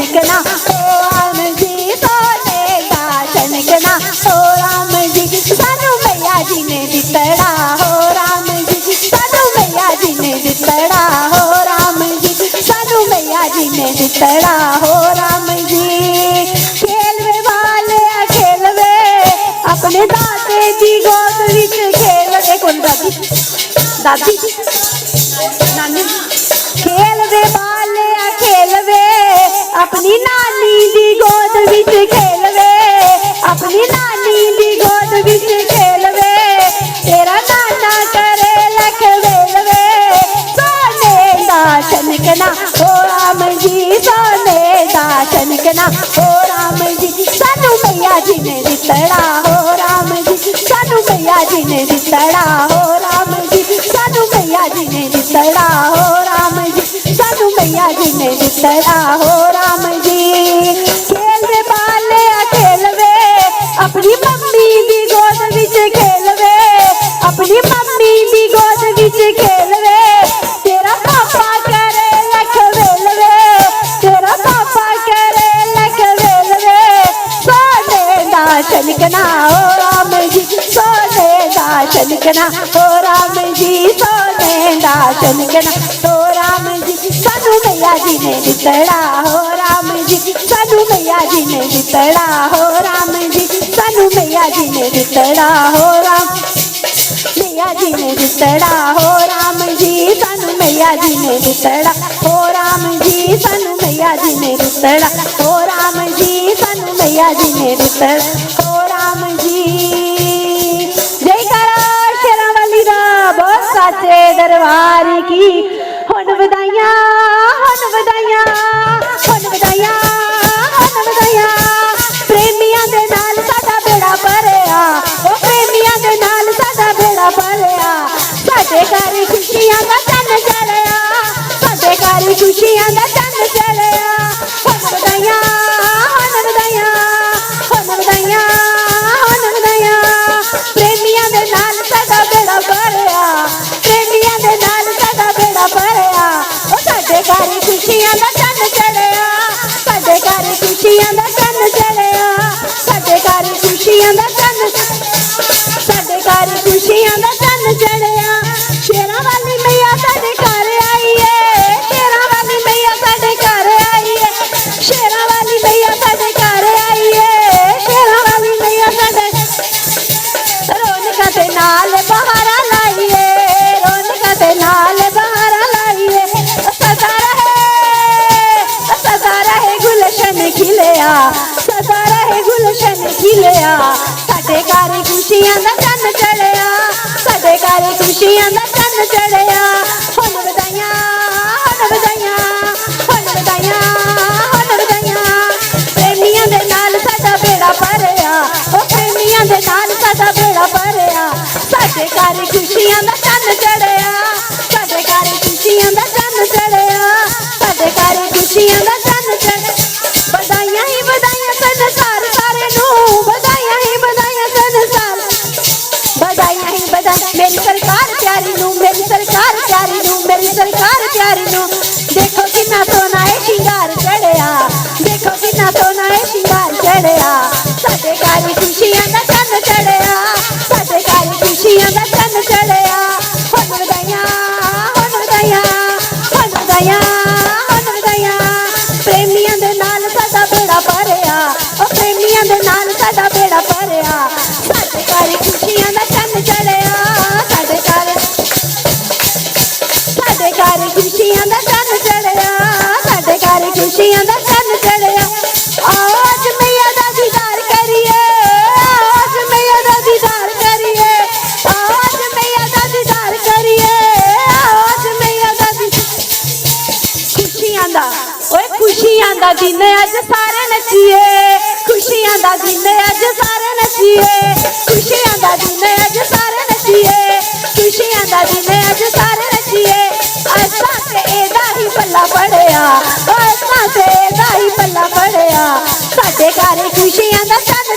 छनकना ओ राम जी सोने दा छनकना ओ राम जी सानू मैया जी ने दितड़ा हो राम जी सानू मैया जी ने दितड़ा हो राम जी सानू मैया जी ने दितड़ा हो राम जी। खेलवे वाले खेलवे अपने दादे दी गोद विच खेलवे कौन दादी दादी नानी खेलवे वाले खेलवे अपनी नानी दी गोद विच खेलवे अपनी नानी दी गोद विच खेलवे तेरा नाना करे लख वेलवे सोने दा छनकना ओ राम जी सोने दा छनकना ओ राम जी सानू मैया जी ने दितड़ा हो राम जी सानू मैया जी ने दितड़ा हो राम जी सानू मैया जी ने दितड़ा हो राम जी सानू मैया जी ने दितड़ा हो राम जी। खेलवे बाले खेलवे अपनी मम्मी दी गोद विच खेलवे अपनी मम्मी दी गोद विच खेलवे तेरा पापा करे लख वेलवे तेरा पापा करे लख वेलवे सोने दा छनकना ओ राम जी सोने दा छनकना ओ राम जी सोने दा छनकना ओ राम जी सानू मैया जी ने दितड़ा हो राम जी सानू मैया जी ने दितड़ा हो राम जी सानू मैया जी ने दितड़ा हो राम मैया जी ने दितड़ा हो राम जी सानू मैया जी ने दितड़ा हो राम जी सानू मैया जी ने दितड़ा हो राम जी सानू मैया जी ने दितड़ा हो राम जी। जयकारा शेरां वाली दा बहुत साचे दरबार की हुन वधाइयां हुन वधाइयां हुन वधाइयां हुन वधाइयां प्रेमियां दे नाल साडा बेड़ा भरिया ओ प्रेमियां दे नाल साडा बेड़ा भरिया साडे घर खुशियां दा चन्न चढ़िया साडे घर खुशियां दा चन्न चढ़िया हुन वधाइयां हुन वधाइयां हुन वधाइयां हुन वधाइयां प्रेमियां दे नाल साडा बेड़ा भरिया प्रेमियां दे नाल साडा बेड़ा भरिया ओ साडे घर खुशियां दा चन्न चढ़िया साडे घर खुशियां दा चन्न चढ़िया साडे घर खुशियां दा चन्न साडे घर खुशियां दा चन्न चढ़िया शेरां वाली मैया साडे घर आई है शेरां वाली मैया साडे घर आई है शेरां वाली मैया साडे घर आई है शेरां वाली मैया साडे रौनकां दे नाल बहारा लाइए रौनकां दे नाल बहारा लाइए सदा रहे गुलशन खिलिया सदा रहे गुलशन खिलिया साडे घर खुशियां दा चन्न चढ़िया साडे घर खुशियां दा चन्न चढ़िया हुन वधाइयां हुन वधाइयां हुन वधाइयां हुन वधाइयां प्रेमियां दे नाल साडा बेड़ा भरिया ओ प्रेमियां दे नाल साडा बेड़ा भरिया साडे घर खुशियां दा चन्न चढ़िया साडे घर खुशियां दा चन्न चढ़िया साडे घर खुशियां दा चन्न चढ़िया बधाइयां ही बधाइयां संसार सारे नूं बधाइयां ही बधाइयां संसार बधाइयां ही बधाइयां मेरी सरकार प्यारी नूं मेरी सरकार प्यारी नूं मेरी सरकार प्यारी नूं देखो कितना सोना है श्रृंगार चढ़िया देखो कितना सोना है श्रृंगार चढ़िया साडे घर खुशियां दा चन्न चढ़िया साडे घर खुशियां दा चन्न चढ़िया हुन वधाइयां हुन वधाइयां हुन वधाइयां हुन वधाइयां प्रेमियां दे नाल साडा बेड़ा भरिया ओ प्रेमियां दे नाल साडा बेड़ा भरिया साडे घर खुशियां दा चन्न चढ़िया साडे घर खुशियां दा चन्न चढ़िया साडे घर खुशियां दा चन्न चढ़िया आओ अज मैया दा दीदार करिए आओ अज मैया दा दीदार करिए आओ अज मैया दा दीदार करिए आओ अज मैया दा खुशियां दा ओए खुशियां दा दिन अज सारे नचिए खुशियां दा दिन अज सारे नचिए खुशियां दा दिन अज सारे नचिए खुशियां दा दिन अज सारे नचिए असां ते एदा ही पल्ला पड़िया असां ते एदा ही पल्ला पड़िया साडे घर खुशियां दा चन्न